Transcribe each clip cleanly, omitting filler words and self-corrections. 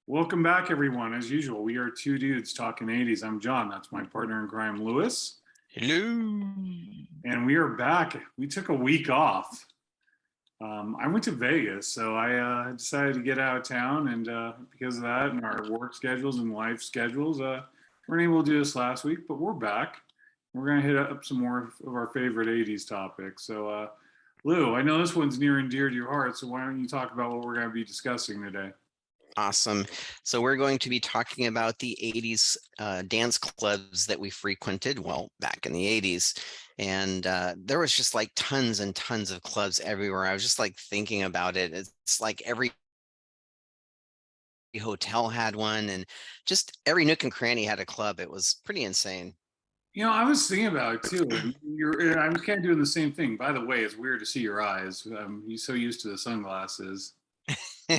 Welcome back, everyone. As usual, we are two dudes talking 80s. I'm John. That's my partner in crime, Lewis. Hello. And we are back. We took a week off. I went to Vegas, so I decided to get out of town. And because of that and our work schedules and life schedules, we weren't able to do this last week, but we're back. We're going to hit up some more of our favorite 80s topics. So, Lou, I know this one's near and dear to your heart, so why don't you talk about what we're going to be discussing today? Awesome. So we're going to be talking about the 80s dance clubs that we frequented, well, back in the 80s. And there was just like tons and tons of clubs everywhere. I was just like thinking about it. It's like every hotel had one and just every nook and cranny had a club. It was pretty insane. I was thinking about it too. And I'm kind of doing the same thing. By the way, it's weird to see your eyes. You're so used to the sunglasses. Yeah.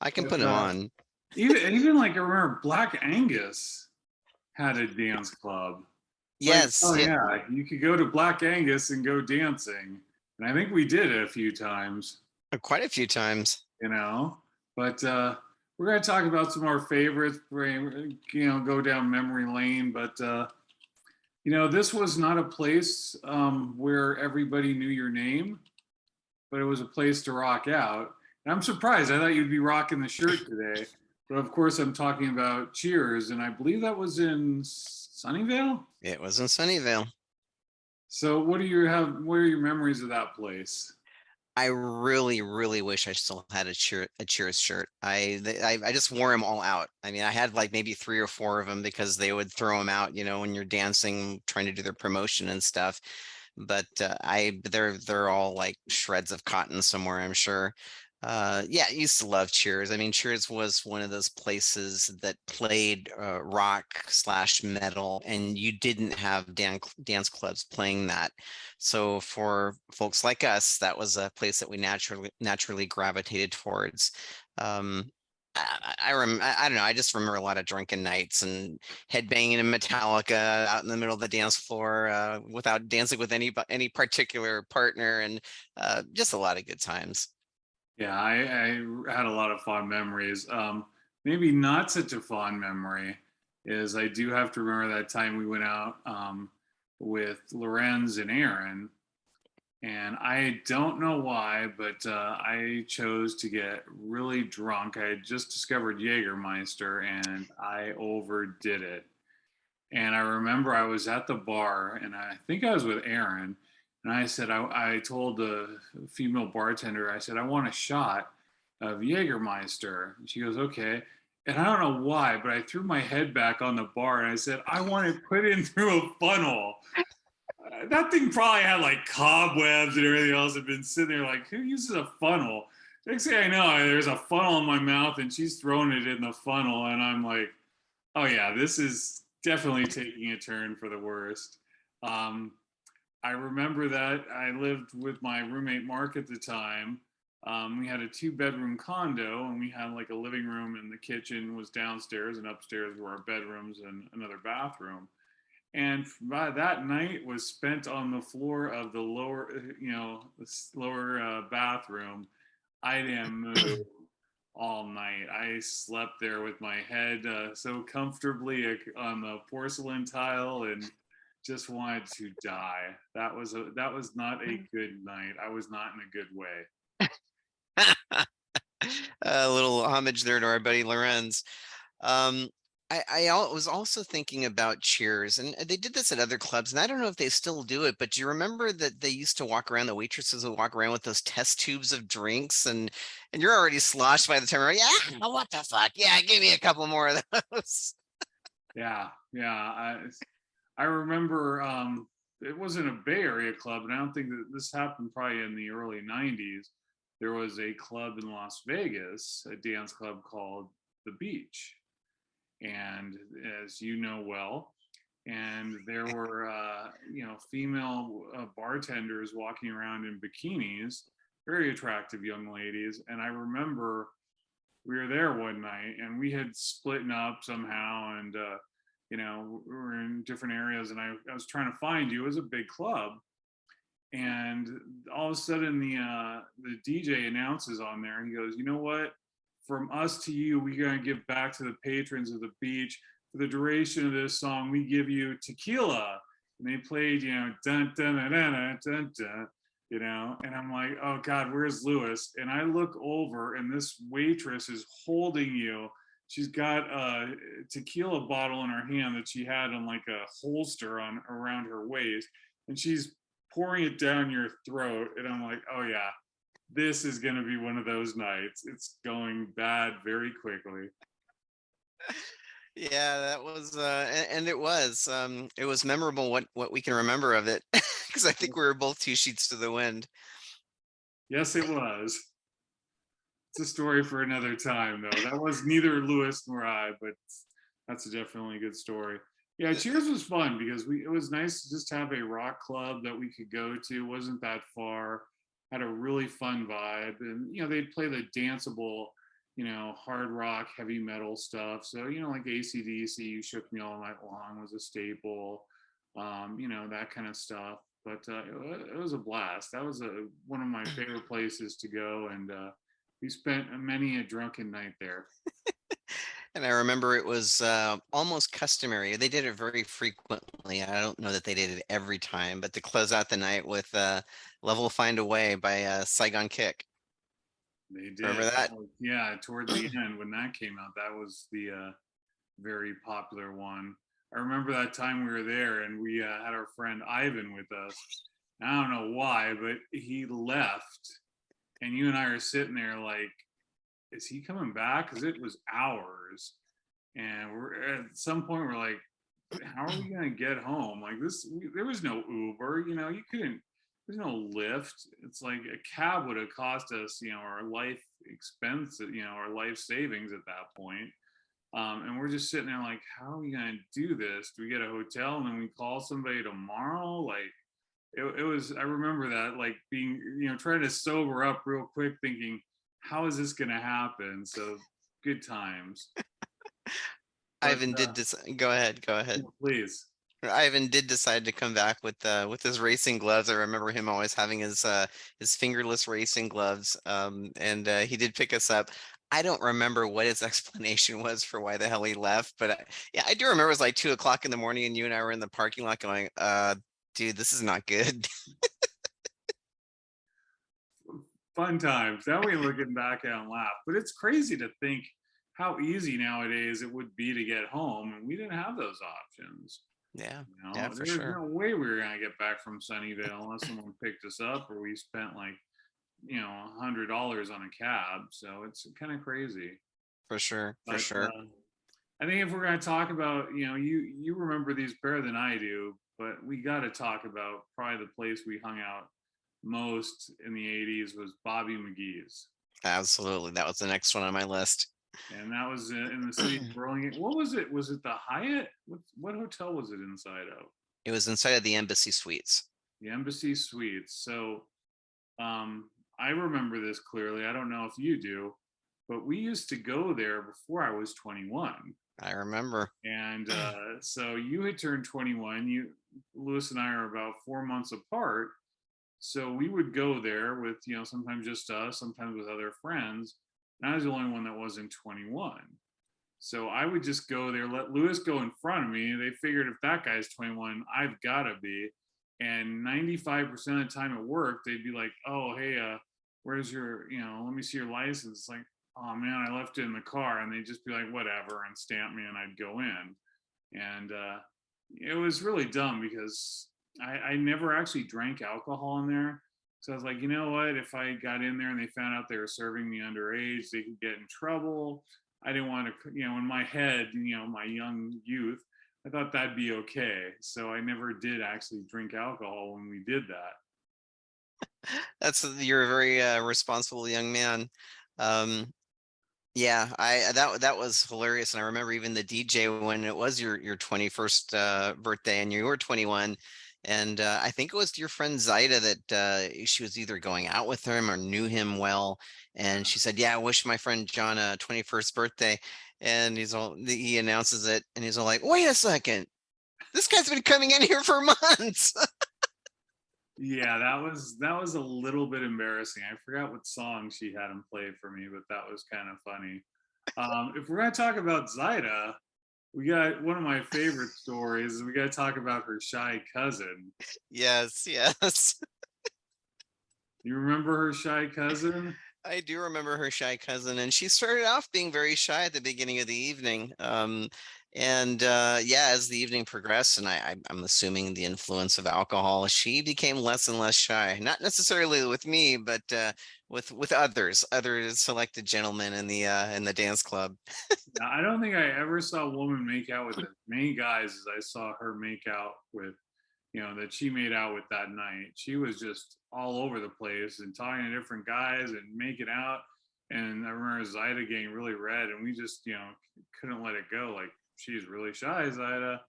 I can But put them on. even like I remember Black Angus had a dance club. It's like, Yes, oh yeah, yeah, you could go to Black Angus and go dancing. And I think we did it a few times, quite a few times. you know. But we're gonna talk about some of our favorites, go down memory lane. But this was not a place where everybody knew your name, but it was a place to rock out. And I'm surprised. I thought you'd be rocking the shirt today. But of course, I'm talking about Cheers, and I believe that was in Sunnyvale. It was in Sunnyvale. So, what are your memories of that place? I really, really wish I still had a Cheers shirt. I just wore them all out. I mean, I had like maybe 3 or 4 of them because they would throw them out, when you're dancing, trying to do their promotion and stuff. But they're all like shreds of cotton somewhere, I'm sure. Yeah, I used to love Cheers. I mean, Cheers was one of those places that played rock slash metal, and you didn't have dance clubs playing that. So for folks like us, that was a place that we naturally gravitated towards. Um, I don't know. I just remember a lot of drunken nights and headbanging in Metallica out in the middle of the dance floor without dancing with any particular partner, and just a lot of good times. Yeah, I had a lot of fond memories. Maybe not such a fond memory is I do have to remember that time we went out with Lorenz and Aaron. And I don't know why, but I chose to get really drunk. I had just discovered Jägermeister and I overdid it. And I remember I was at the bar and I think I was with Aaron. And I said, I told the female bartender, I said, I want a shot of Jägermeister. And she goes, okay. And I don't know why, but I threw my head back on the bar and I said, I want it put in through a funnel. That thing probably had like cobwebs and everything else had been sitting there like, who uses a funnel? Next thing I know, there's a funnel in my mouth and she's throwing it in the funnel. And I'm like, oh yeah, this is definitely taking a turn for the worst. Um, I remember that I lived with my roommate Mark at the time. We had a 2 bedroom condo and we had like a living room and the kitchen was downstairs and upstairs were our bedrooms and another bathroom. And by that night was spent on the floor of the lower, this lower bathroom. I didn't move all night. I slept there with my head so comfortably on the porcelain tile and just wanted to die. That was not a good night. I was not in a good way. A little homage there to our buddy Lorenz. Um, was also thinking about Cheers, and they did this at other clubs, and I don't know if they still do it, but do you remember that they used to walk around, the waitresses would walk around with those test tubes of drinks, and you're already sloshed by the time you're like, yeah, what the fuck? Yeah, give me a couple more of those. Yeah, yeah. I remember it wasn't a Bay Area club, and I don't think that this happened probably in the early '90s. There was a club in Las Vegas, a dance club called The Beach, and as you know well, and there were female bartenders walking around in bikinis, very attractive young ladies. And I remember we were there one night and we had splitting up somehow, and we were in different areas, and I was trying to find you. It was a big club, and all of a sudden the DJ announces on there. He goes, "You know what? from us to you, we're going to give back to the patrons of the beach. For the duration of this song, we give you tequila. And they played, dun, dun, dun, dun, dun, dun, and I'm like, oh God, where's Lewis? And I look over and this waitress is holding you. She's got a tequila bottle in her hand that she had on like a holster on around her waist. And she's pouring it down your throat. And I'm like, oh yeah, this is going to be one of those nights. It's going bad very quickly. Yeah, that was and it was memorable what we can remember of it because I think we were both two sheets to the wind. Yes, it was. It's a story for another time, though. That was neither Lewis nor I, but that's definitely a good story. Yeah, Cheers was fun because it was nice to just have a rock club that we could go to. It wasn't that far. Had a really fun vibe, and they'd play the danceable, hard rock, heavy metal stuff. So like AC/DC, You Shook Me All Night Long was a staple. That kind of stuff. But it was a blast. That was one of my favorite places to go, and we spent many a drunken night there. And I remember it was almost customary. They did it very frequently. I don't know that they did it every time, but to close out the night with Level Find a Way by Saigon Kick. They did. Remember that? Yeah, towards the end when that came out, that was the very popular one. I remember that time we were there and we had our friend Ivan with us. I don't know why, but he left, and you and I are sitting there like, is he coming back? Because it was hours, and we're at some point we're like, how are we gonna get home? Like there was no Uber. You couldn't. There's no Lyft. It's like a cab would have cost us, our life expense, our life savings at that point. And we're just sitting there like, how are we gonna do this? Do we get a hotel and then we call somebody tomorrow? Like, it was. I remember that, like being, trying to sober up real quick, thinking, how is this gonna happen? So good times. But, Ivan did go ahead. please. Ivan did decide to come back with his racing gloves. I remember him always having his fingerless racing gloves. And he did pick us up. I don't remember what his explanation was for why the hell he left, but yeah, I do remember it was like 2 o'clock in the morning and you and I were in the parking lot going, dude, this is not good. Fun times. Now we're looking back at and laugh, but it's crazy to think how easy nowadays it would be to get home, and we didn't have those options. Yeah, yeah, for There's sure. no way we were gonna get back from Sunnyvale unless someone picked us up or we spent like, $100 on a cab. So it's kind of crazy. For sure, for But sure. I think if we're gonna talk about, you remember these better than I do, but we got to talk about probably the place we hung out most in the 80s was Bobby McGee's. Absolutely. That was the next one on my list. And that was in the city of Burlingame. What was it? Was it the Hyatt? What hotel was it inside of? It was inside of the Embassy Suites. The Embassy Suites. So I remember this clearly. I don't know if you do, but we used to go there before I was 21. I remember. And so you had turned 21. Lewis and I are about 4 months apart. So we would go there with, sometimes just us, sometimes with other friends. And I was the only one that wasn't 21. So I would just go there, let Lewis go in front of me. They figured if that guy's 21, I've got to be. And 95% of the time at work, they'd be like, oh, hey, where's your, let me see your license. It's like, oh man, I left it in the car. And they'd just be like, whatever, and stamp me, and I'd go in. And it was really dumb because I never actually drank alcohol in there. So I was like, you know what? If I got in there and they found out they were serving me underage, they could get in trouble. I didn't want to, in my head, my young youth, I thought that'd be okay. So I never did actually drink alcohol when we did that. You're a very responsible young man. Yeah, that was hilarious. And I remember even the DJ when it was your 21st birthday and you were 21. And I think it was your friend Zaida that she was either going out with him or knew him well. And she said, yeah, I wish my friend John a 21st birthday. And he announces it and he's all like, wait a second, this guy's been coming in here for months. Yeah, that was a little bit embarrassing. I forgot what song she had him play for me, but that was kind of funny. If we're gonna talk about Zaida, we got one of my favorite stories. We got to talk about her shy cousin. Yes, yes. You remember her shy cousin? I do remember her shy cousin, and she started off being very shy at the beginning of the evening. And yeah, as the evening progressed, and I'm assuming the influence of alcohol, she became less and less shy. Not necessarily with me, but with other selected gentlemen in the dance club. Now, I don't think I ever saw a woman make out with as many guys as I saw her make out with, that she made out with that night. She was just all over the place and talking to different guys and making out. And I remember Zaida getting really red, and we just, couldn't let it go. Like, she's really shy, Zaida,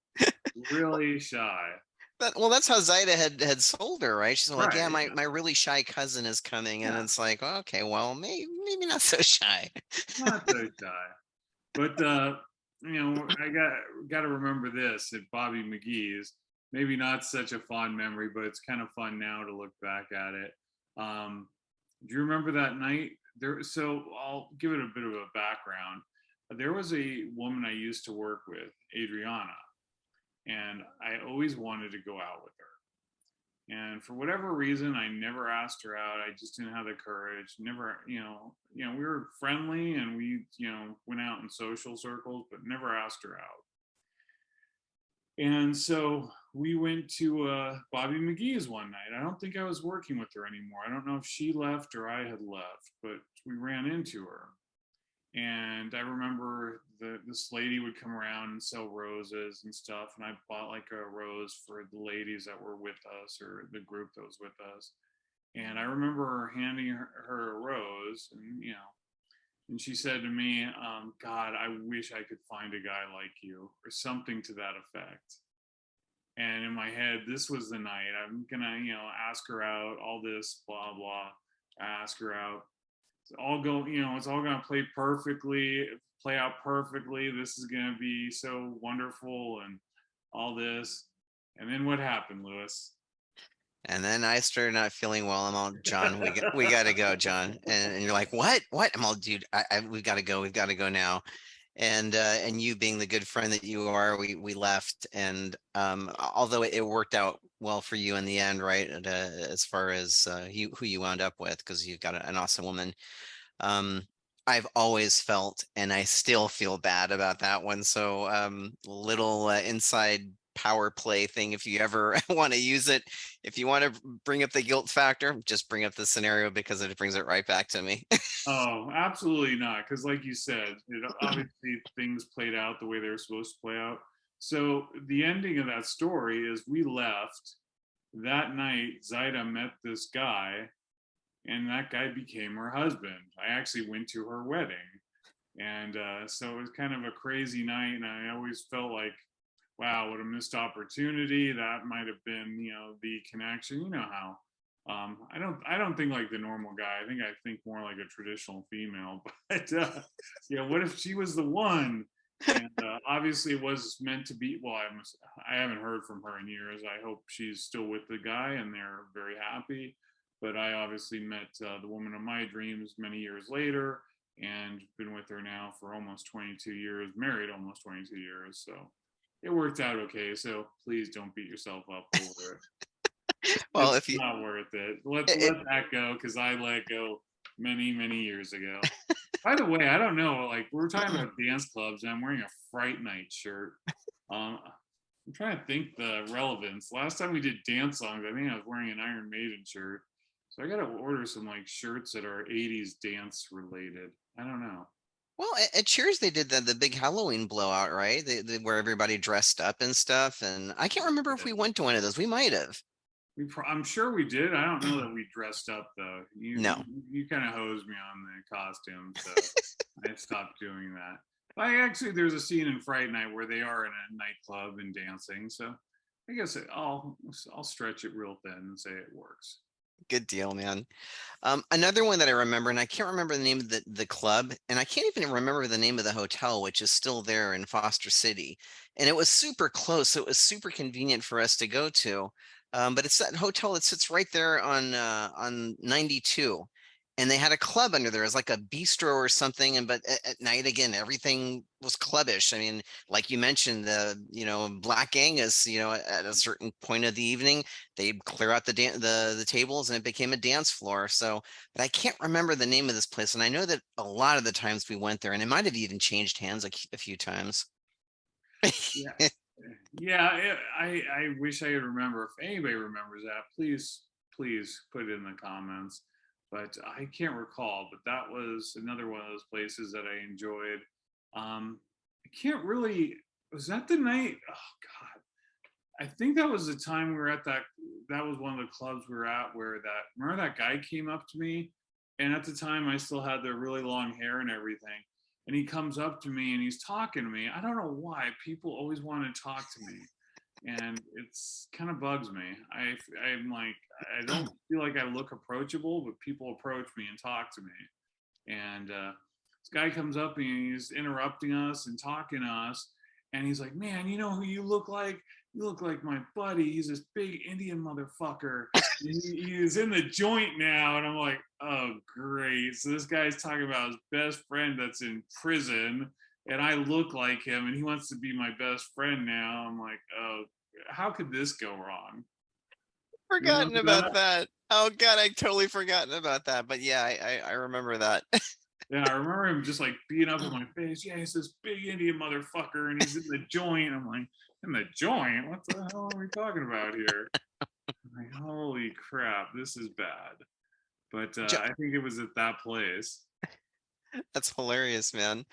really shy. Well, that's how Zaida had sold her, right? She's like, Right. yeah, my Yeah. my really shy cousin is coming, and Yeah. it's like, okay, well, maybe not so shy. Not so shy. But I got to remember this at Bobby McGee's. Maybe not such a fond memory, but it's kind of fun now to look back at it. Um, do you remember that night? There, so I'll give it a bit of a background. There was a woman I used to work with, Adriana, and I always wanted to go out with her. And for whatever reason, I never asked her out. I just didn't have the courage. Never, we were friendly and we, went out in social circles, but never asked her out. And so we went to Bobby McGee's one night. I don't think I was working with her anymore. I don't know if she left or I had left, but we ran into her. And I remember this lady would come around and sell roses and stuff, and I bought like a rose for the ladies that were with us or the group that was with us. And I remember her handing her a rose, and and she said to me, "God, I wish I could find a guy like you," or something to that effect. And in my head, this was the night I'm gonna, ask her out. All this blah blah. I ask her out, all go, it's all going to play out perfectly. This is going to be so wonderful and all this. And then what happened, Lewis? And then I started not feeling well. I'm all, John, we got to go, John. And you're like, what? I'm all, dude, we've got to go. We've got to go now. And you being the good friend that you are, we left. And although it worked out well for you in the end, right? As far as who you wound up with, because you've got an awesome woman. Um, I've always felt, and I still feel bad about that one. So little inside power play thing. If you ever want to use it, if you want to bring up the guilt factor, just bring up the scenario because it brings it right back to me. Oh, absolutely not. Because, like you said, obviously things played out the way they were supposed to play out. So, the ending of that story is we left that night. Zaida met this guy, and that guy became her husband. I actually went to her wedding. And so it was kind of a crazy night. And I always felt like, wow, what a missed opportunity. That might have been, the connection. You know how I don't think like the normal guy. I think more like a traditional female. But what if she was the one? And obviously it was meant to be. Well, I haven't heard from her in years. I hope she's still with the guy and they're very happy. But I obviously met the woman of my dreams many years later and been with her now for almost 22 years, married almost 22 years. So it worked out okay. So please don't beat yourself up over it. Well, It's if you not worth it. Let it, let that go because I let go many years ago. By the way, I don't know. Like we're talking about dance clubs, and I'm wearing a Fright Night shirt. I'm trying to think the relevance. Last time we did dance songs, I think I was wearing an Iron Maiden shirt. So I got to order some like shirts that are 80s dance related. I don't know. well, at Cheers they did the big Halloween blowout, right? Where everybody dressed up and stuff. And I can't remember if we went to one of those. We might have. I'm sure we did. I don't know that we dressed up though. No. You kind of hosed me on the costume, so I stopped doing that. I actually there's a scene in Fright Night where they are in a nightclub and dancing, so I guess I'll stretch it real thin and say it works. Good deal, man. Another one that I remember, and I can't remember the name of the club, and I can't even remember the name of the hotel, which is still there in Foster City. And it was super close, so it was super convenient for us to go to. But it's that hotel that sits right there on 92. And they had a club under there. It was like a bistro or something. And but at night again, everything was clubbish. I mean, like you mentioned, Black Angus, at a certain point of the evening, they'd clear out the tables and it became a dance floor. So, but I can't remember the name of this place. And I know that a lot of the times we went there, and it might have even changed hands a few times. Yeah. Yeah, I wish I could remember. If anybody remembers that, please put it in the comments. But I can't recall. But that was another one of those places that I enjoyed. I can't really. Was that the night? Oh God, I think that was the time we were at that. That was one of the clubs we were at where that. Remember that guy came up to me, and at the time I still had the really long hair and everything. And he comes up to me and he's talking to me. I don't know why people always want to talk to me, and it's kind of bugs me. I'm like, I don't feel like I look approachable, but people approach me and talk to me. And this guy comes up and he's interrupting us and talking to us, and he's like, "Man, you know who you look like? You look like my buddy. He's this big Indian motherfucker. He's in the joint now." And I'm like, "Oh, great! So this guy's talking about his best friend that's in prison." And I look like him, and he wants to be my best friend now. I'm like, oh, how could this go wrong? You Forgotten remember about that? that. Oh God, I totally forgotten about that. But yeah, I remember that. Yeah, I remember him just like being up in my face. Yeah, he's this big Indian motherfucker, and he's in the joint. I'm like, in the joint? What the hell are we talking about here? I'm like, holy crap, this is bad. But Jo- I think it was at that place. That's hilarious, man.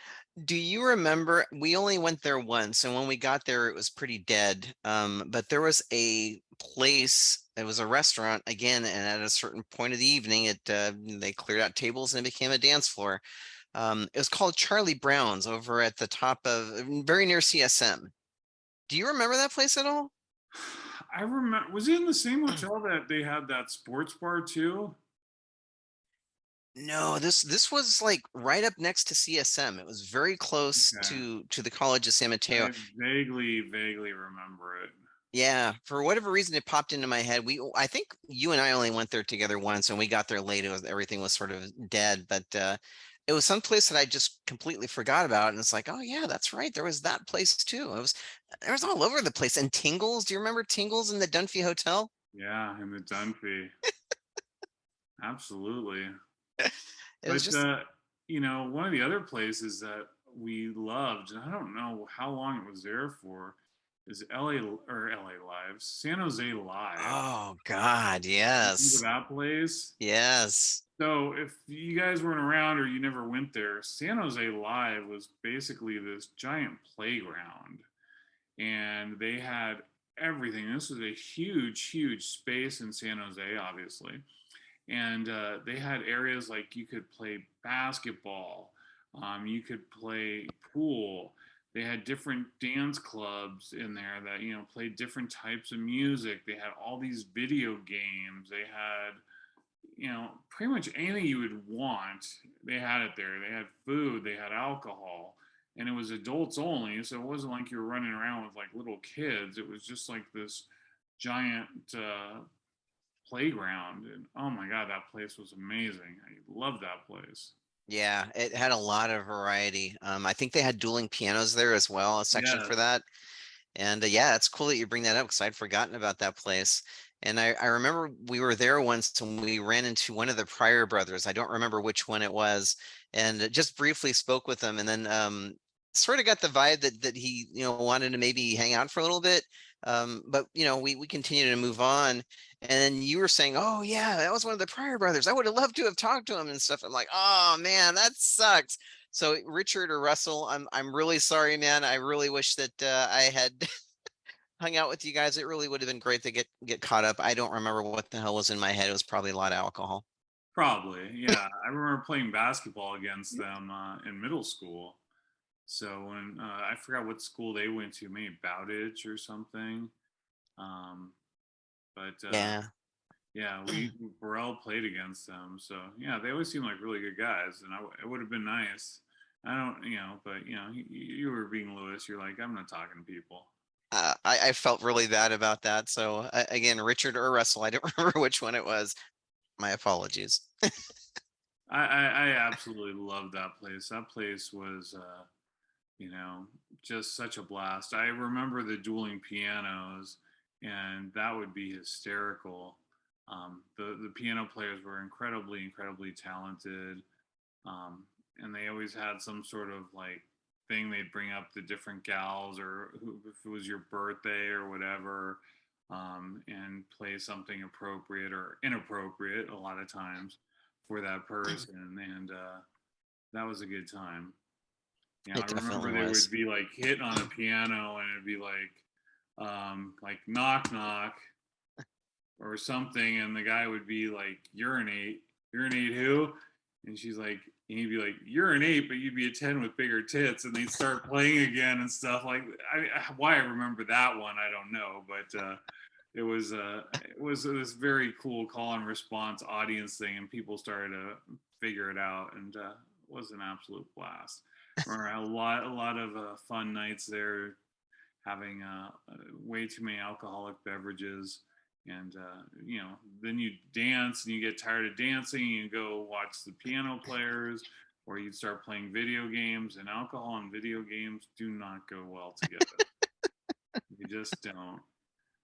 Do you remember? We only went there once, and when we got there, it was pretty dead. But there was a place. It was a restaurant again, and at a certain point of the evening, they cleared out tables and it became a dance floor. It was called Charlie Brown's over at the top of very near CSM. Do you remember that place at all? I remember, was he in the same hotel that they had that sports bar too? No, this was like right up next to CSM. It was very close Okay. to the College of San Mateo. I vaguely remember it. Yeah, for whatever reason, it popped into my head. I think you and I only went there together once, and we got there late. Everything was sort of dead, but it was some place that I just completely forgot about. And it's like, oh yeah, that's right. There was that place too. There was all over the place. And Tingles, do you remember Tingles in the Dunphy Hotel? Yeah, in the Dunphy. Absolutely. It was But just one of the other places that we loved, and I don't know how long it was there for, is LA Live, San Jose Live. oh God, Remember yes, that place? yes. So if you guys weren't around or you never went there, San Jose Live was basically this giant playground, and they had everything. This was a huge space in San Jose, obviously, and they had areas like you could play basketball, you could play pool. They had different dance clubs in there that played different types of music. They had all these video games. They had pretty much anything you would want. They had it there. They had food. They had alcohol. And it was adults only, so it wasn't like you were running around with like little kids. It was just like this giant playground, and oh my god, that place was amazing. I love that place. Yeah, it had a lot of variety. I think they had dueling pianos there as well, a section for Yes. that. And yeah, it's cool that you bring that up because I'd forgotten about that place. And I remember we were there once and we ran into one of the Pryor brothers. I don't remember which one it was, and just briefly spoke with him, and then sort of got the vibe that he wanted to maybe hang out for a little bit. But we continued to move on, and then you were saying, "Oh yeah, that was one of the Pryor brothers. I would have loved to have talked to him and stuff." I'm like, "Oh man, that sucks." So Richard or Russell, I'm really sorry, man. I really wish that I had hung out with you guys. It really would have been great to get caught up. I don't remember what the hell was in my head. It was probably a lot of alcohol. Probably, yeah. I remember playing basketball against them in middle school. So when I forgot what school they went to, maybe Bowditch or something. Um, but Yeah. yeah, we Burrell played against them. So yeah, they always seem like really good guys, and it would have been nice. I don't, but you were being Lewis. You're like, I'm not talking to people. I felt really bad about that. So again, Richard or Russell, I don't remember which one it was. My apologies. I absolutely loved that place. That place was, you know, just such a blast. I remember the dueling pianos, and that would be hysterical. The piano players were incredibly talented, and they always had some sort of like thing they'd bring up the different gals or who, if it was your birthday or whatever, and play something appropriate or inappropriate a lot of times for that person, and that was a good time. Yeah, It I remember definitely they would was. be like hitting on a piano and it'd be like knock knock or something, and the guy would be like urinate, urinate who? And she's like, and he'd be like urinate, but you'd be a 10 with bigger tits, and they'd start playing again and stuff like. Why I remember that one, I don't know, but it was this very cool call and response audience thing, and people started to figure it out, and it was an absolute blast. Remember a lot of fun nights there, having way too many alcoholic beverages, and then you dance and you get tired of dancing, and you go watch the piano players, or you start playing video games, and alcohol and video games do not go well together. You just don't.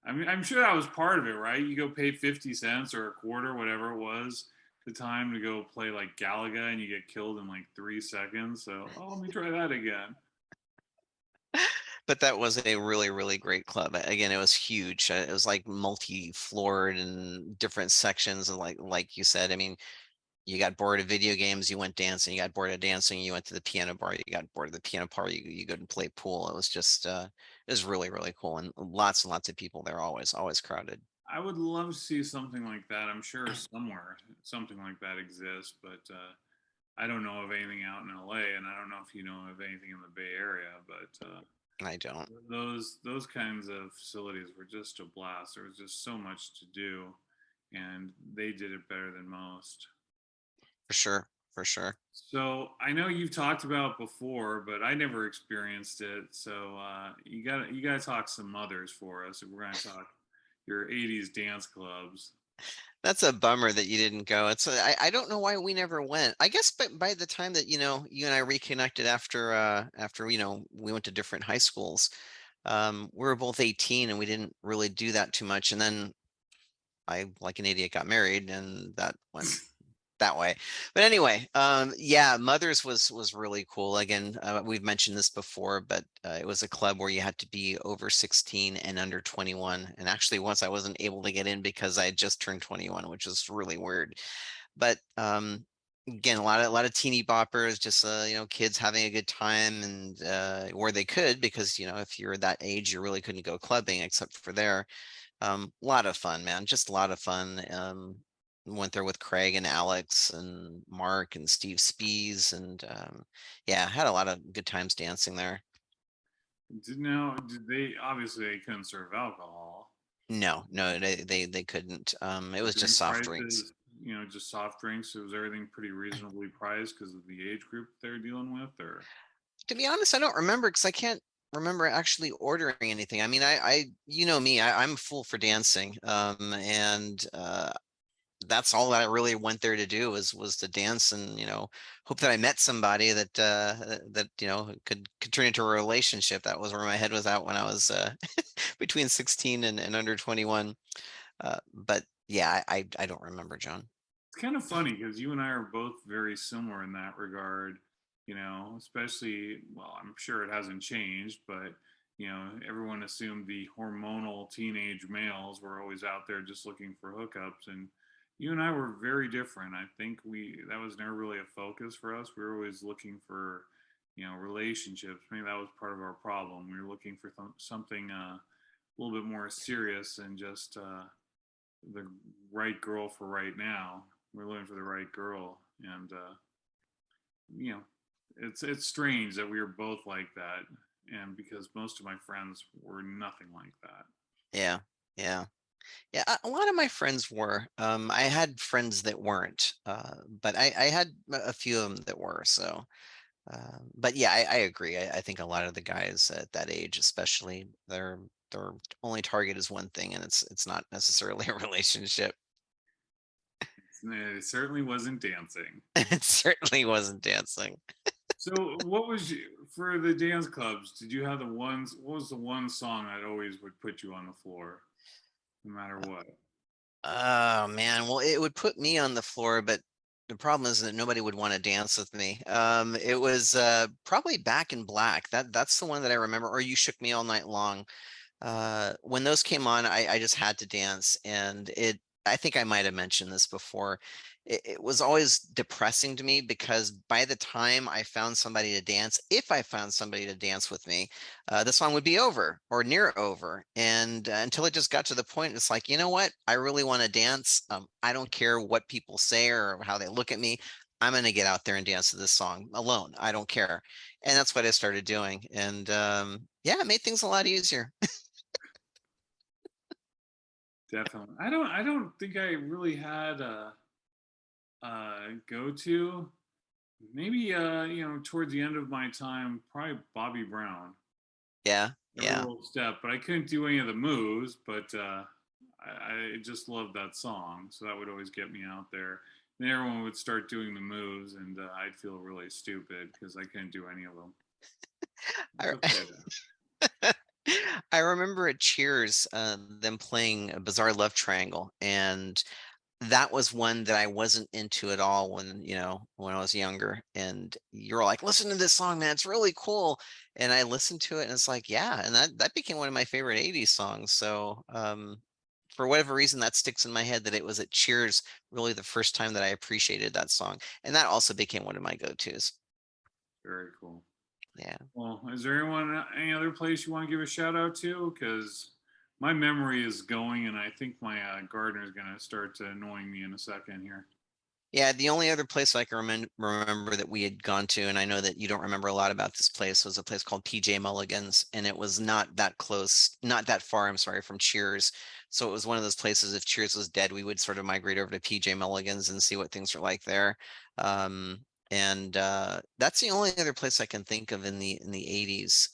I mean, I'm sure that was part of it, right? You go pay 50 cents or a quarter, whatever it was, the time to go play like Galaga, and you get killed in like 3 seconds. So, oh, let me try that again. But that was a really, really great club. Again, it was huge. It was like multi-floored and different sections. And like you said, I mean, you got bored of video games, you went dancing. You got bored of dancing, you went to the piano bar. You got bored of the piano bar, you go and play pool. It was just, it was really, really cool, and lots of people there. Always crowded. I would love to see something like that. I'm sure somewhere something like that exists, but I don't know of anything out in LA, and I don't know if you know of anything in the Bay Area. But I don't, those kinds of facilities were just a blast. There was just so much to do, and they did it better than most. for sure, for sure. So I know you've talked about before, but I never experienced it. So you gotta talk some mothers for us if we're gonna talk your '80s dance clubs. That's a bummer that you didn't go. I don't know why we never went. I guess but by the time that, you and I reconnected after, we went to different high schools, we were both 18 and we didn't really do that too much. And then I, like an idiot, got married and that went that way. But anyway, yeah, Mothers was really cool. Again, we've mentioned this before, but it was a club where you had to be over 16 and under 21. And actually, once I wasn't able to get in because I had just turned 21, which was really weird. But again, a lot of teeny boppers, just kids having a good time, and where they could, because if you're that age, you really couldn't go clubbing except for there. A lot of fun, man. Just a lot of fun. Went there with Craig and Alex and Mark and Steve Spees, and yeah, had a lot of good times dancing there. Did they obviously they couldn't serve alcohol? No, no, they couldn't. It The was just drink soft drinks. prices, just soft drinks. So was everything pretty reasonably priced because of the age group they're dealing with, or To be honest, I don't remember because I can't remember actually ordering anything. I mean, you know me, I'm a fool for dancing. And that's all that I really went there to do was to dance and hope that I met somebody that could turn into a relationship. That was where my head was at when I was between 16 and under 21. But yeah, I don't remember, John. it's kind of funny because you and I are both very similar in that regard. Especially, well, I'm sure it hasn't changed, but everyone assumed the hormonal teenage males were always out there just looking for hookups, and you and I were very different. I think we that was never really a focus for us. We were always looking for, relationships. Maybe that was part of our problem. We were looking for something a little bit more serious than just the right girl for right now. We're looking for the right girl, and you know, it's strange that we were both like that, and because most of my friends were nothing like that. Yeah, yeah. Yeah, a lot of my friends were. I had friends that weren't, but I had a few of them that were. So But yeah, I agree. I think a lot of the guys at that age, especially, their only target is one thing, and it's not necessarily a relationship. It certainly wasn't dancing. It certainly wasn't dancing. So, what was for the dance clubs? Did you have the ones? What was the one song that always would put you on the floor, no matter what? Oh man, well, it would put me on the floor, but the problem is that nobody would want to dance with me. It was probably Back in Black. That's the one that I remember, or You Shook Me All Night Long. When those came on, I just had to dance, and I think I might have mentioned this before. It was always depressing to me because by the time I found somebody to dance, if I found somebody to dance with me, the song would be over or near over. And until it just got to the point, it's like, you know what? I really want to dance. I don't care what people say or how they look at me. I'm going to get out there and dance to this song alone. I don't care. And that's what I started doing. And yeah, it made things a lot easier. Definitely. I don't think I really had a go to. Maybe towards the end of my time, probably Bobby Brown. Yeah, Every yeah. little step, but I couldn't do any of the moves. But I just loved that song, so that would always get me out there. And everyone would start doing the moves, and I'd feel really stupid because I couldn't do any of them. It's I, okay though. I remember at Cheers, them playing a Bizarre Love Triangle, and that was one that I wasn't into at all when, when I was younger. And you're like, listen to this song, man, it's really cool. And I listened to it and it's like, yeah, and that became one of my favorite 80s songs. So for whatever reason that sticks in my head that it was at Cheers really the first time that I appreciated that song. And that also became one of my go-tos. Very cool. Yeah. Well, is there any other place you want to give a shout out to? Because my memory is going, and I think my gardener is going to start annoying me in a second here. Yeah, the only other place I can remember that we had gone to, and I know that you don't remember a lot about this place, was a place called PJ Mulligan's, and it was not that close, not that far, I'm sorry, from Cheers. So it was one of those places, if Cheers was dead, we would sort of migrate over to PJ Mulligan's and see what things are like there. And that's the only other place I can think of in the 80s.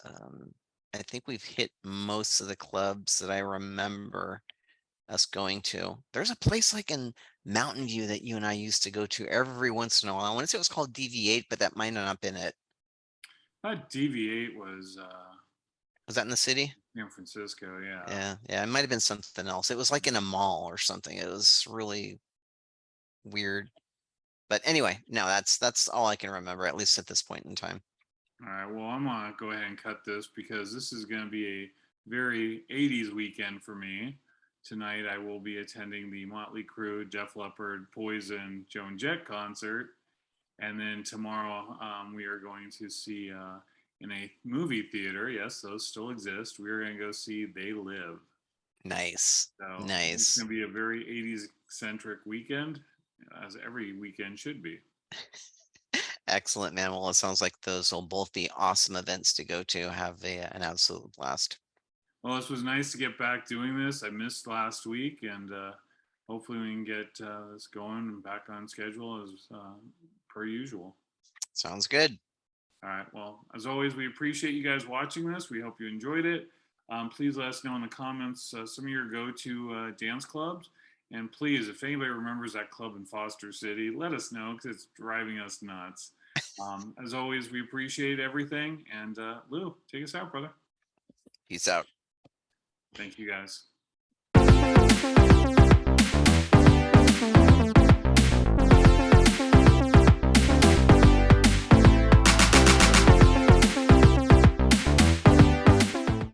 I think we've hit most of the clubs that I remember us going to. There's a place like in Mountain View that you and I used to go to every once in a while. I want to say it was called DV8, but that might not have been it. That DV8 was Was that in the city? San Francisco, yeah. Yeah, yeah, it might have been something else. It was like in a mall or something. It was really weird. But anyway, no, that's all I can remember, at least at this point in time. All right, well, I'm going to go ahead and cut this because this is going to be a very 80s weekend for me. Tonight, I will be attending the Motley Crue, Def Leppard, Poison, Joan Jett concert. And then tomorrow, we are going to see in a movie theater. Yes, those still exist. We are going to go see They Live. Nice. So it's Nice. going to be a very 80s centric weekend, as every weekend should be. Excellent, man. Well, it sounds like those will both be awesome events to go to. Have an absolute blast. Well, this was nice to get back doing this. I missed last week, and hopefully we can get this going and back on schedule as per usual. Sounds good. All right. Well, as always, we appreciate you guys watching this. We hope you enjoyed it. Please let us know in the comments some of your go-to dance clubs. And please, if anybody remembers that club in Foster City, let us know because it's driving us nuts. As always, we appreciate everything. And Lou, take us out, brother. Peace out. Thank you, guys.